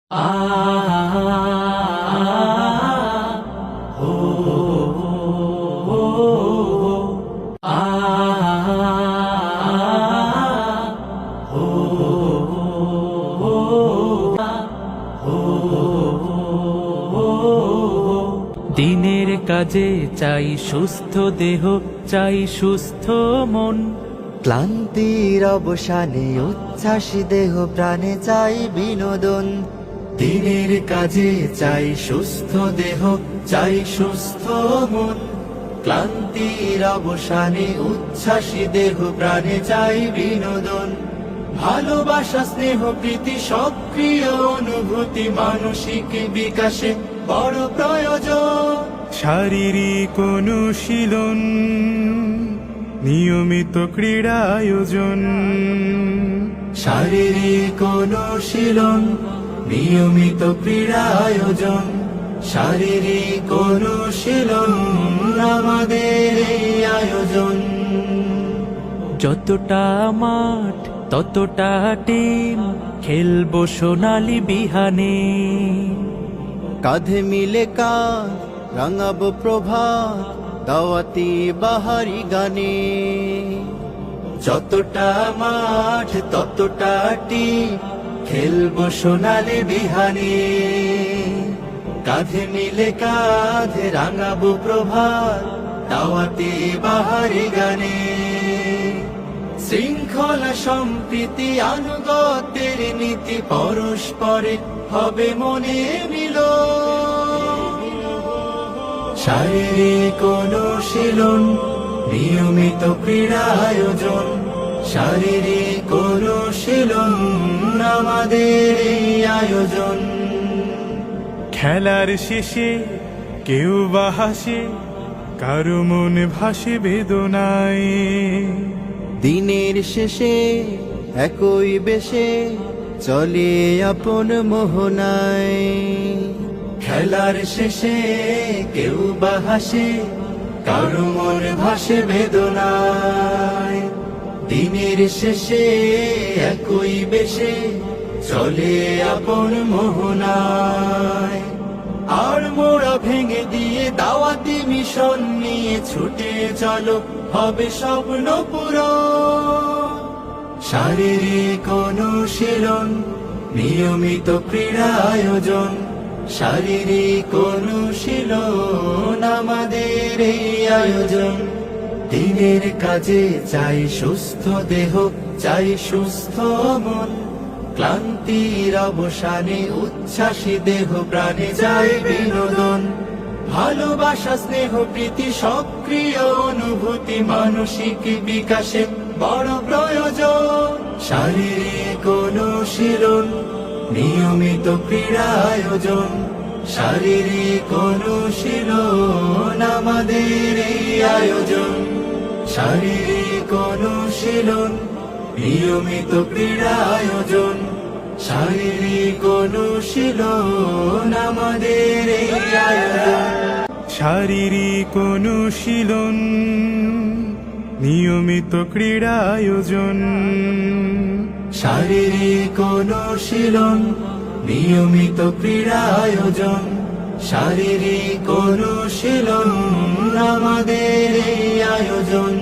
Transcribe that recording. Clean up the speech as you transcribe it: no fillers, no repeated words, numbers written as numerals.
দিনের কাজে চাই সুস্থ দেহ, চাই সুস্থ মন। ক্লান্তির অবসানে উচ্ছ্বাসী দেহ প্রাণে চাই বিনোদন। দিনের কাজে চাই সুস্থ দেহ, চাই সুস্থ মন। ক্লান্তির অবসানে উচ্ছ্বাসী দেহ প্রাণে চাই বিনোদন। ভালোবাসা, স্নেহ, প্রীতি, সক্রিয় অনুভূতি মানসিক বিকাশে বড় প্রয়োজন। শারীরিক অনুশীলন, নিয়মিত ক্রীড়া আয়োজন। শারীরিক অনুশীলন, নিয়মিত ক্রীড়া আয়োজন। শারীরিক অনুশীলন আমাদের এই আয়োজন। যতটা মাঠ ততটা টিম, খেলবো সোনালি বিহানে। কাঁধে মিলে কাঁধ রাঙাবো প্রভাত, দাওয়াতি বাহারি গানে। যতটা মাঠ ততটা টিম, খেলবো সোনালি বিহানে। কাঁধে মিলে কাঁধ রাঙাবো প্রভাত, দাওয়াতি বাহারি গানে। শৃঙ্খলা, সম্প্রীতি, আনুগত্যের নীতি, পরস্পরে হবে মনে মিল। শারীরিক অনুশীলন, নিয়মিত ক্রীড়া আয়োজন। শারীরিক অনুশীলন আমাদের এই আয়োজন। খেলার শেষে কেউ বা হাসে, কারো মনে ভাসে বেদনায়। দিনের শেষে একই বেশে চলে আপন মোহনায়। খেলার শেষে কেউ বা হাসে, কারো মন ভাসে বেদনায়। দিনের শেষে একই বেশে চলে আপন মোহনায়। আর মোড়া ভেঙে দিয়ে দাওয়াতি মিশন নিয়ে ছুটে চলো, হবে স্বপ্ন পূরণ। শারীরিক অনুশীলন, নিয়মিত ক্রীড়া আয়োজন। শারীরিক অনুশীলন আমাদের এই আয়োজন। দিনের কাজে চাই সুস্থ দেহ, চাই সুস্থ মন। ক্লান্তির অবসানে উচ্ছ্বাসী দেহ প্রাণে চাই বিনোদন। ভালোবাসা, স্নেহ, প্রীতি, সক্রিয় অনুভূতি মানসিক বিকাশে বড় প্রয়োজন। শারীরিক অনুশীলন, নিয়মিত ক্রীড়া আয়োজন। শারীরিক অনুশীলন আমাদের এই আয়োজন। শারীরিক অনুশীলন, নিয়মিত ক্রীড়া আয়োজন। শারীরিক অনুশীলন আমাদের এই আয়োজন। শারীরিক অনুশীলন, নিয়মিত ক্রীড়া আয়োজন। শারীরিক অনুশীলন, নিয়মিত ক্রীড়া আয়োজন। শারীরিক অনুশীলন আমাদের এই আয়োজন।